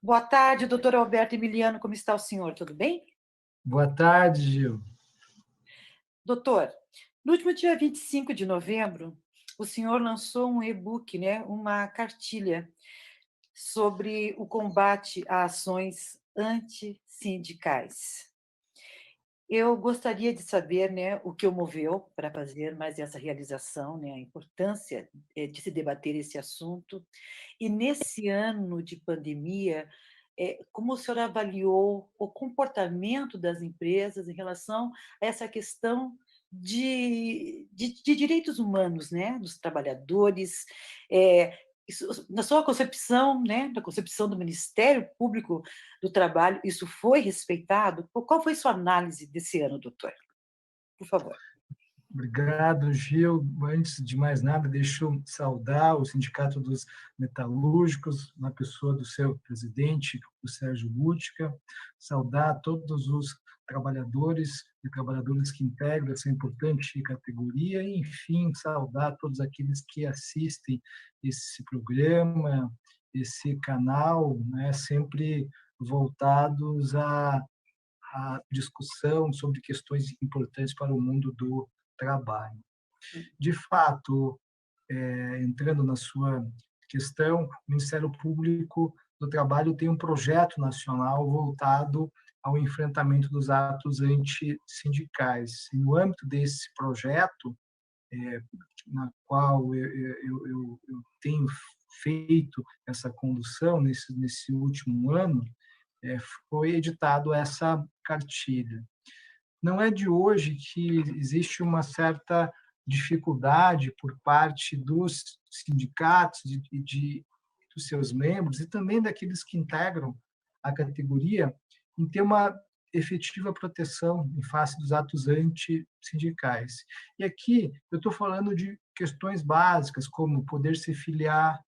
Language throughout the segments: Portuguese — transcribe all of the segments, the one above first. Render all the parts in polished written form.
Boa tarde, doutor Alberto Emiliano, como está o senhor? Tudo bem? Boa tarde, Gil. Doutor, no último dia 25 de novembro, o senhor lançou um e-book, né, uma cartilha sobre o combate a ações antissindicais. Eu gostaria de saber, né, o que o moveu para fazer mais essa realização, né, a importância de se debater esse assunto. E nesse ano de pandemia, como o senhor avaliou o comportamento das empresas em relação a essa questão de direitos humanos, né, dos trabalhadores? Na sua concepção, né, na concepção do Ministério Público do Trabalho, isso foi respeitado? Qual foi sua análise desse ano, doutor? Por favor. Obrigado, Gil. Antes de mais nada, deixa eu saudar o Sindicato dos Metalúrgicos, na pessoa do seu presidente, o Sérgio Bútica, saudar todos os trabalhadores e trabalhadoras que integram essa importante categoria, e, enfim, saudar todos aqueles que assistem esse programa, esse canal, né, sempre voltados à discussão sobre questões importantes para o mundo do trabalho. De fato, entrando na sua questão, o Ministério Público do Trabalho tem um projeto nacional voltado ao enfrentamento dos atos antissindicais. E no âmbito desse projeto, na qual eu tenho feito essa condução nesse último ano, foi editado essa cartilha. Não é de hoje que existe uma certa dificuldade por parte dos sindicatos e dos seus membros e também daqueles que integram a categoria em ter uma efetiva proteção em face dos atos antissindicais. E aqui eu estou falando de questões básicas, como poder se filiar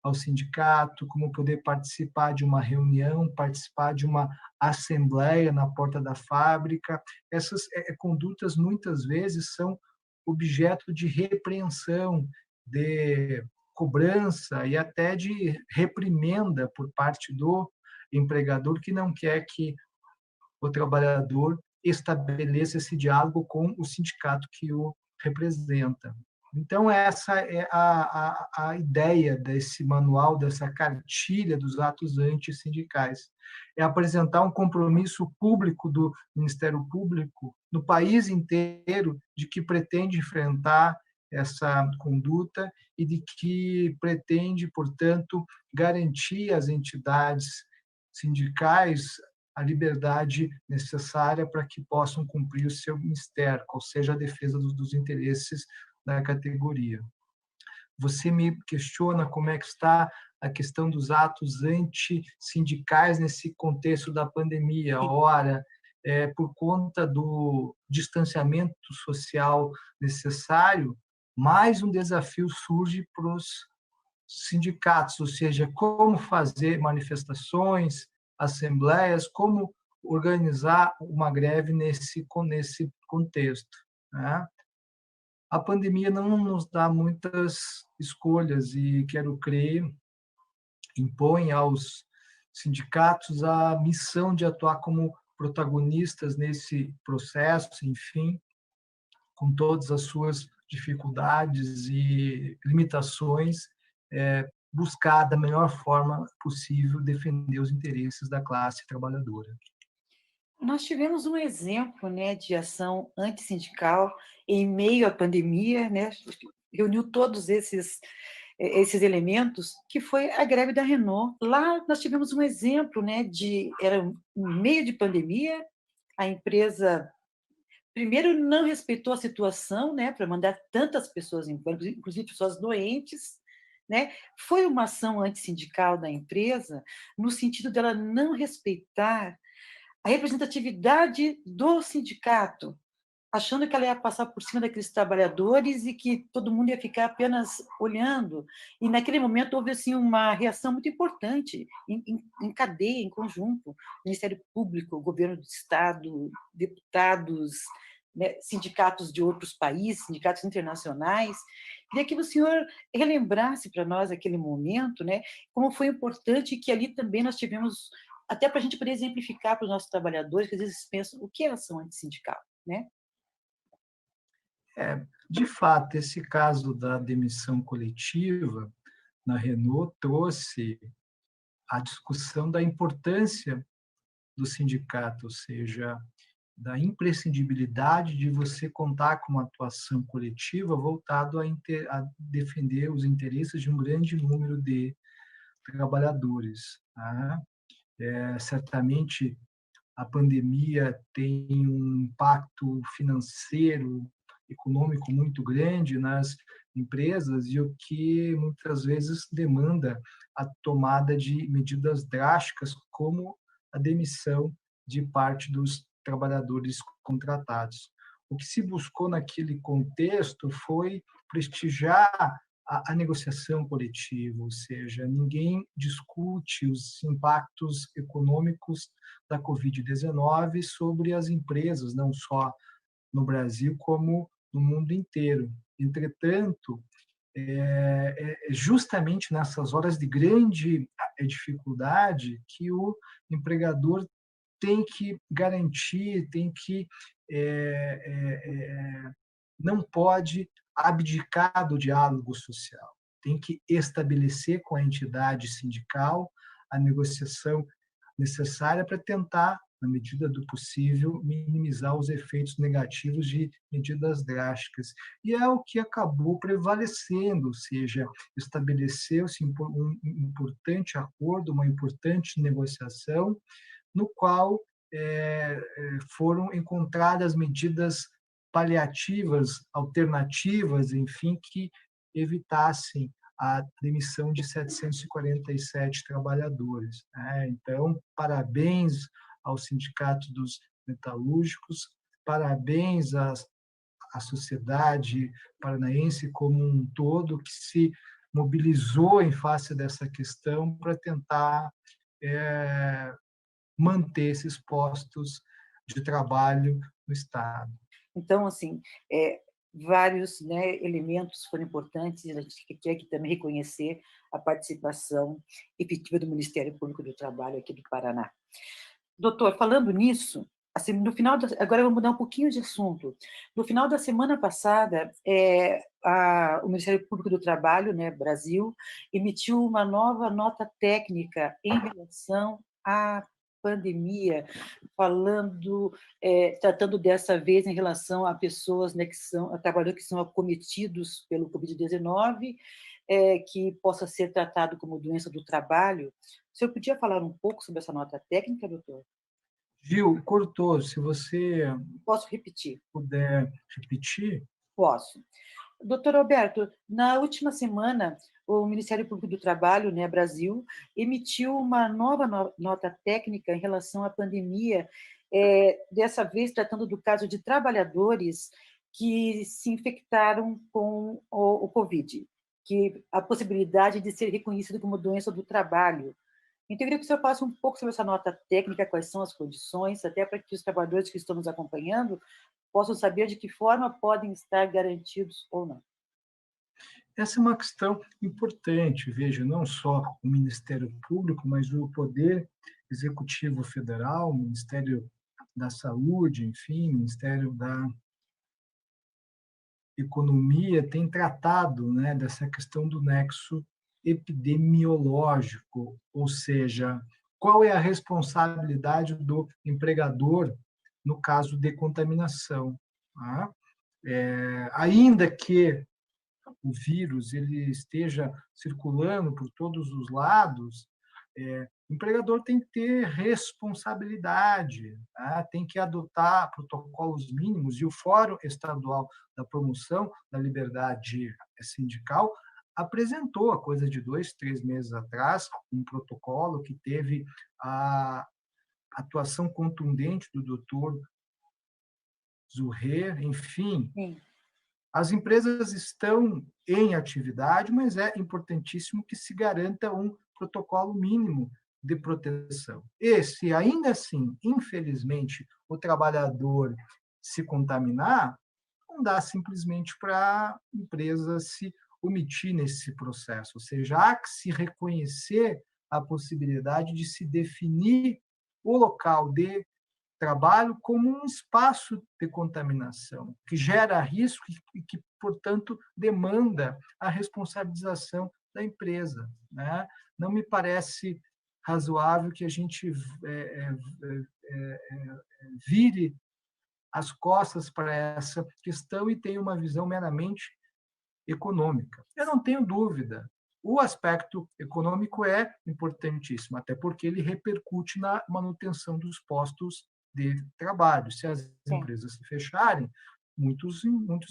ao sindicato, como poder participar de uma reunião, participar de uma assembleia na porta da fábrica. Essas condutas, muitas vezes, são objeto de repreensão, de cobrança e até de reprimenda por parte do empregador, que não quer que o trabalhador estabeleça esse diálogo com o sindicato que o representa. Então, essa é a ideia desse manual, dessa cartilha dos atos antissindicais. É apresentar um compromisso público do Ministério Público no país inteiro de que pretende enfrentar essa conduta e de que pretende, portanto, garantir às entidades sindicais a liberdade necessária para que possam cumprir o seu mistério, qual seja a defesa dos interesses da categoria. Você me questiona como é que está a questão dos atos antissindicais nesse contexto da pandemia. Ora, por conta do distanciamento social necessário, mais um desafio surge para os sindicatos, ou seja, como fazer manifestações, assembleias, como organizar uma greve nesse contexto, né? A pandemia não nos dá muitas escolhas e, quero crer, impõe aos sindicatos a missão de atuar como protagonistas nesse processo, enfim, com todas as suas dificuldades e limitações, buscar da melhor forma possível defender os interesses da classe trabalhadora. Nós tivemos um exemplo, né, de ação antissindical em meio à pandemia, né, reuniu todos esses elementos, que foi a greve da Renault. Lá nós tivemos um exemplo, né, era um meio de pandemia, a empresa primeiro não respeitou a situação, né, para mandar tantas pessoas embora, inclusive pessoas doentes, né? Foi uma ação antissindical da empresa no sentido dela não respeitar a representatividade do sindicato, achando que ela ia passar por cima daqueles trabalhadores e que todo mundo ia ficar apenas olhando. E, naquele momento, houve assim, uma reação muito importante, em cadeia, em conjunto. Ministério Público, Governo do Estado, deputados, né, sindicatos de outros países, sindicatos internacionais. Queria que o senhor relembrasse para nós aquele momento, né, como foi importante que ali também nós tivemos, até para a gente poder exemplificar para os nossos trabalhadores, que às vezes pensam o que é ação antissindical, né? De fato, esse caso da demissão coletiva na Renault trouxe a discussão da importância do sindicato, ou seja, da imprescindibilidade de você contar com uma atuação coletiva voltado a defender os interesses de um grande número de trabalhadores. Tá? Certamente, a pandemia tem um impacto financeiro, econômico muito grande nas empresas e o que muitas vezes demanda a tomada de medidas drásticas, como a demissão de parte dos trabalhadores contratados. O que se buscou naquele contexto foi prestigiar a negociação coletiva, ou seja, ninguém discute os impactos econômicos da Covid-19 sobre as empresas, não só no Brasil, como no mundo inteiro. Entretanto, justamente nessas horas de grande dificuldade que o empregador tem que garantir, tem que não pode abdicar do diálogo social, tem que estabelecer com a entidade sindical a negociação necessária para tentar, na medida do possível, minimizar os efeitos negativos de medidas drásticas. E é o que acabou prevalecendo, ou seja, estabeleceu-se um importante acordo, uma importante negociação, no qual foram encontradas medidas paliativas, alternativas, enfim, que evitassem a demissão de 747 trabalhadores. Então, parabéns ao Sindicato dos Metalúrgicos, parabéns à sociedade paranaense como um todo, que se mobilizou em face dessa questão para tentar manter esses postos de trabalho no Estado. Então, assim, vários, né, elementos foram importantes, e a gente quer aqui também reconhecer a participação efetiva do Ministério Público do Trabalho aqui do Paraná. Doutor, falando nisso, assim, no final agora eu vou mudar um pouquinho de assunto. No final da semana passada, o Ministério Público do Trabalho, né, Brasil, emitiu uma nova nota técnica em relação à pandemia, falando, tratando dessa vez em relação a pessoas, né, a trabalhadores que são acometidos pelo Covid-19, que possa ser tratado como doença do trabalho. O senhor podia falar um pouco sobre essa nota técnica, doutor? Gil, cortou. Se você Posso repetir? puder repetir. Posso. Doutor Alberto, na última semana, o Ministério Público do Trabalho, né, Brasil, emitiu uma nova nota técnica em relação à pandemia, dessa vez tratando do caso de trabalhadores que se infectaram com o Covid, que a possibilidade de ser reconhecido como doença do trabalho. Então, eu queria que o senhor falasse um pouco sobre essa nota técnica, quais são as condições, até para que os trabalhadores que estão nos acompanhando possam saber de que forma podem estar garantidos ou não. Essa é uma questão importante, veja, não só o Ministério Público, mas o Poder Executivo Federal, o Ministério da Saúde, enfim, o Ministério da Economia tem tratado, né, dessa questão do nexo epidemiológico, ou seja, qual é a responsabilidade do empregador no caso de contaminação. Tá? Ainda que o vírus ele esteja circulando por todos os lados, o empregador tem que ter responsabilidade, tá? Tem que adotar protocolos mínimos, e o Fórum Estadual da Promoção da Liberdade Sindical apresentou, há coisa de 2, 3 meses atrás, um protocolo que teve a atuação contundente do doutor Zurrer, enfim. Sim. As empresas estão em atividade, mas é importantíssimo que se garanta um protocolo mínimo de proteção. E se ainda assim, infelizmente, o trabalhador se contaminar, não dá simplesmente para a empresa se omitir nesse processo, ou seja, há que se reconhecer a possibilidade de se definir o local de trabalho como um espaço de contaminação, que gera risco e que, portanto, demanda a responsabilização da empresa. Né? Não me parece razoável que a gente vire as costas para essa questão e tenha uma visão meramente econômica. Eu não tenho dúvida. O aspecto econômico é importantíssimo, até porque ele repercute na manutenção dos postos de trabalho. Se as empresas se fecharem, muitos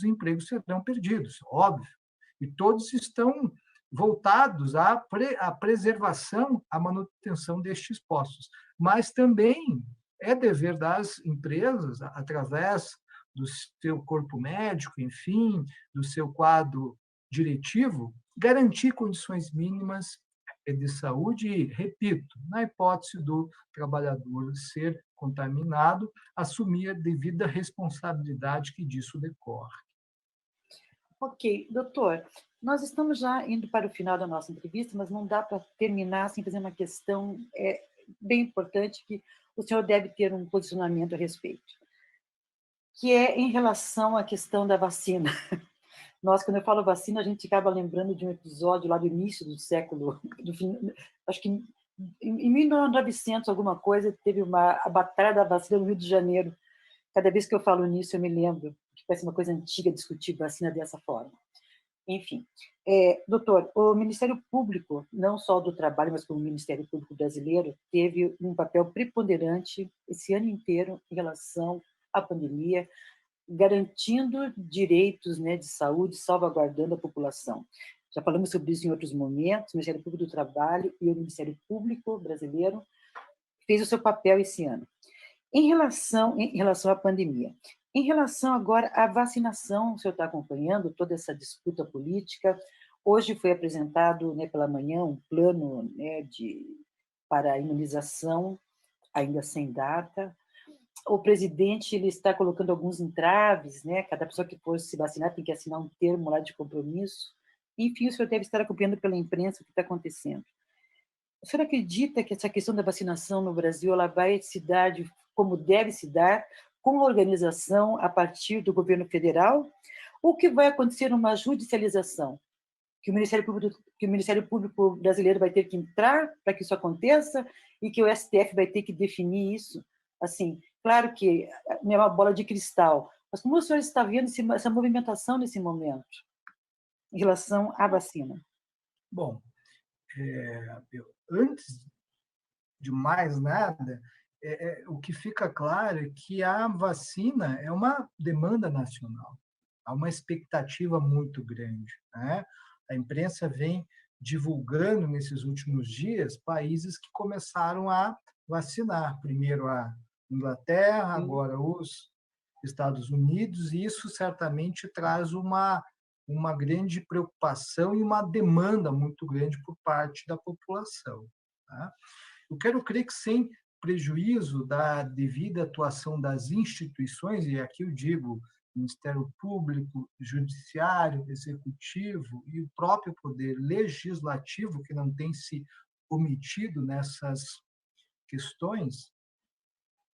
empregos serão perdidos, óbvio. E todos estão voltados à preservação, à manutenção destes postos. Mas também é dever das empresas, através do seu corpo médico, enfim, do seu quadro diretivo, garantir condições mínimas de saúde e, repito, na hipótese do trabalhador ser contaminado, assumir a devida responsabilidade que disso decorre. Ok, doutor, nós estamos já indo para o final da nossa entrevista, mas não dá para terminar sem fazer uma questão bem importante que o senhor deve ter um posicionamento a respeito, que é em relação à questão da vacina. Nós, quando eu falo vacina, a gente acaba lembrando de um episódio lá do início do século, acho que em 1900 alguma coisa, teve a Batalha da Vacina no Rio de Janeiro. Cada vez que eu falo nisso, eu me lembro que parece uma coisa antiga discutir vacina dessa forma. Enfim, doutor, o Ministério Público, não só do Trabalho, mas como o Ministério Público brasileiro, teve um papel preponderante esse ano inteiro em relação à pandemia, garantindo direitos, né, de saúde, salvaguardando a população. Já falamos sobre isso em outros momentos, o Ministério Público do Trabalho e o Ministério Público brasileiro fez o seu papel esse ano. Em relação à pandemia, em relação agora à vacinação, o senhor está acompanhando toda essa disputa política. Hoje foi apresentado, né, pela manhã, um plano, né, para a imunização, ainda sem data. O presidente ele está colocando alguns entraves, né? Cada pessoa que for se vacinar tem que assinar um termo lá de compromisso. Enfim, o senhor deve estar acompanhando pela imprensa o que está acontecendo. O senhor acredita que essa questão da vacinação no Brasil ela vai se dar como deve se dar, com organização a partir do governo federal, ou que vai acontecer uma judicialização? Que o Ministério Público brasileiro vai ter que entrar para que isso aconteça e que o STF vai ter que definir isso? Assim, claro que não é uma bola de cristal, mas como o senhor está vendo essa movimentação nesse momento em relação à vacina? Bom, antes de mais nada, o que fica claro é que a vacina é uma demanda nacional, há uma expectativa muito grande. Né? A imprensa vem divulgando nesses últimos dias países que começaram a vacinar. Primeiro a Inglaterra, agora os Estados Unidos, e isso certamente traz uma grande preocupação e uma demanda muito grande por parte da população. Tá? Eu quero crer que, sem prejuízo da devida atuação das instituições, e aqui eu digo Ministério Público, Judiciário, Executivo e o próprio Poder Legislativo, que não tem se omitido nessas questões,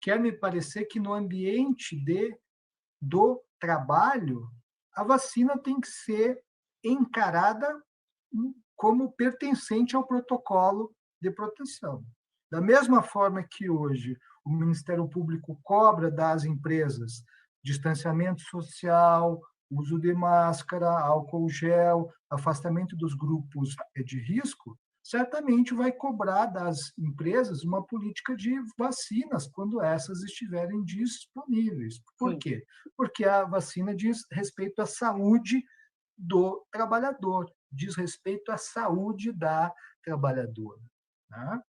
quer me parecer que no ambiente do trabalho, a vacina tem que ser encarada como pertencente ao protocolo de proteção. Da mesma forma que hoje o Ministério Público cobra das empresas distanciamento social, uso de máscara, álcool gel, afastamento dos grupos de risco, certamente vai cobrar das empresas uma política de vacinas quando essas estiverem disponíveis. Por quê? Porque a vacina diz respeito à saúde do trabalhador, diz respeito à saúde da trabalhadora. Né?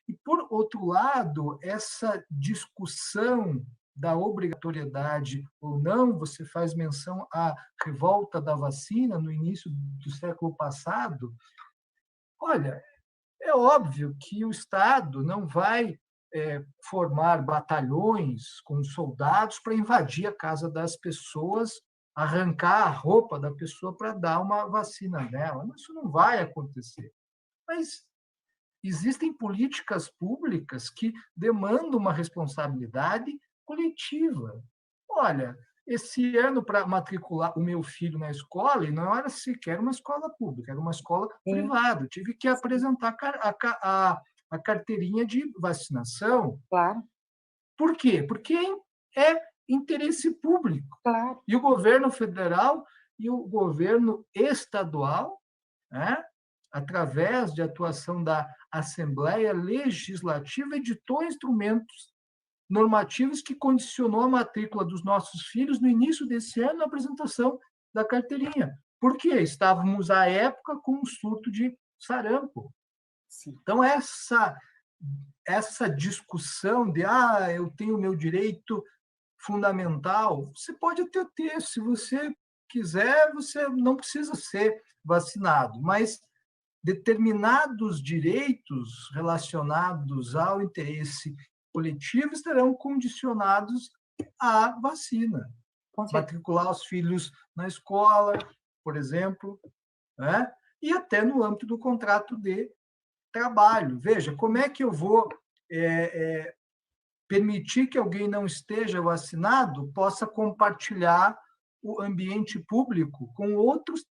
E, por outro lado, essa discussão da obrigatoriedade ou não, você faz menção à revolta da vacina no início do século passado. Olha, é óbvio que o Estado não vai formar batalhões com soldados para invadir a casa das pessoas, arrancar a roupa da pessoa para dar uma vacina dela. Isso não vai acontecer. Mas existem políticas públicas que demandam uma responsabilidade coletiva. Olha, esse ano, para matricular o meu filho na escola, e não era sequer uma escola pública, era uma escola Sim, privada. Eu tive que apresentar a carteirinha de vacinação. claro, Por quê? Porque é interesse público. claro. E o governo federal e o governo estadual, né, através de atuação da Assembleia Legislativa, editou instrumentos normativos que condicionou a matrícula dos nossos filhos no início desse ano na apresentação da carteirinha. Por quê? Estávamos, à época, com um surto de sarampo. Sim, Então, essa discussão de eu tenho o meu direito fundamental, você pode até ter, se você quiser, você não precisa ser vacinado, mas determinados direitos relacionados ao interesse coletivo estarão condicionados à vacina. com certeza. Matricular os filhos na escola, por exemplo, né? E até no âmbito do contrato de trabalho. Veja, como é que eu vou permitir que alguém não esteja vacinado possa compartilhar o ambiente público com outros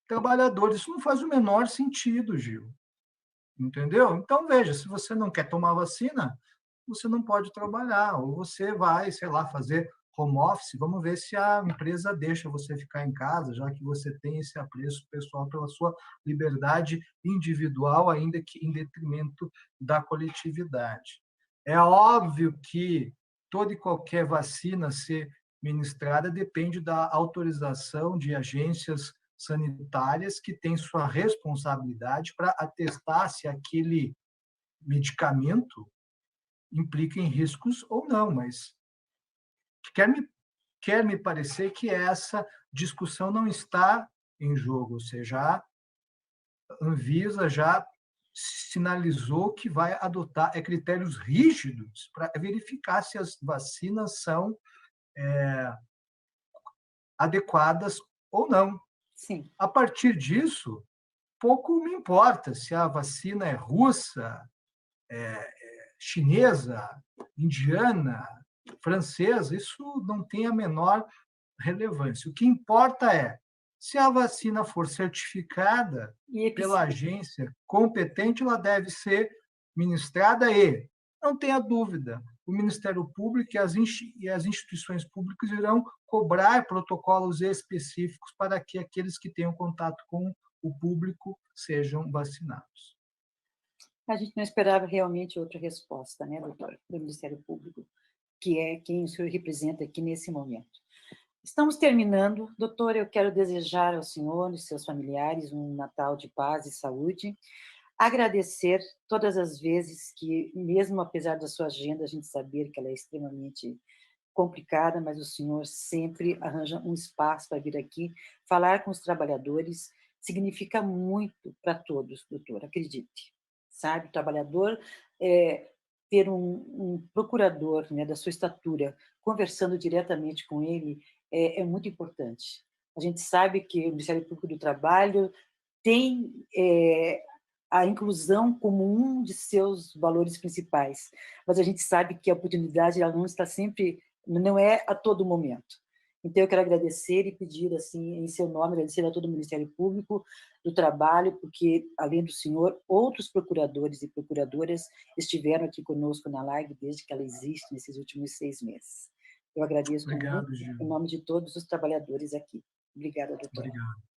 trabalhadores? Isso não faz o menor sentido, Gil. Entendeu? Então, veja, se você não quer tomar vacina, você não pode trabalhar, ou você vai, sei lá, fazer home office. Vamos ver se a empresa deixa você ficar em casa, já que você tem esse apreço pessoal pela sua liberdade individual, ainda que em detrimento da coletividade. É óbvio que toda e qualquer vacina ser ministrada depende da autorização de agências sanitárias que têm sua responsabilidade para atestar se aquele medicamento implica em riscos ou não, mas quer me parecer que essa discussão não está em jogo, ou seja, a Anvisa já sinalizou que vai adotar critérios rígidos para verificar se as vacinas são adequadas ou não. Sim, A partir disso, pouco me importa se a vacina é russa, chinesa, indiana, francesa, isso não tem a menor relevância. O que importa é, se a vacina for certificada e pela eficiente. agência competente, ela deve ser ministrada e, não tenha dúvida, o Ministério Público e as instituições públicas irão cobrar protocolos específicos para que aqueles que tenham contato com o público sejam vacinados. A gente não esperava realmente outra resposta, né, doutora, do Ministério Público, que é quem o senhor representa aqui nesse momento. Estamos terminando. Doutora, eu quero desejar ao senhor e seus familiares um Natal de paz e saúde. Agradecer todas as vezes que, mesmo apesar da sua agenda, a gente saber que ela é extremamente complicada, mas o senhor sempre arranja um espaço para vir aqui falar com os trabalhadores. Significa muito para todos, doutor, acredite. Sabe, o trabalhador ter um procurador, né, da sua estatura conversando diretamente com ele é muito importante. A gente sabe que o Ministério Público do Trabalho tem a inclusão como um de seus valores principais, mas a gente sabe que a oportunidade ela não está sempre, não é a todo momento. Então, eu quero agradecer e pedir, assim, em seu nome, agradecer a todo o Ministério Público do Trabalho, porque, além do senhor, outros procuradores e procuradoras estiveram aqui conosco na live desde que ela existe, nesses últimos 6 meses. Eu agradeço muito, Obrigado, Gil. em nome de todos os trabalhadores aqui. Obrigada, doutora. Obrigado.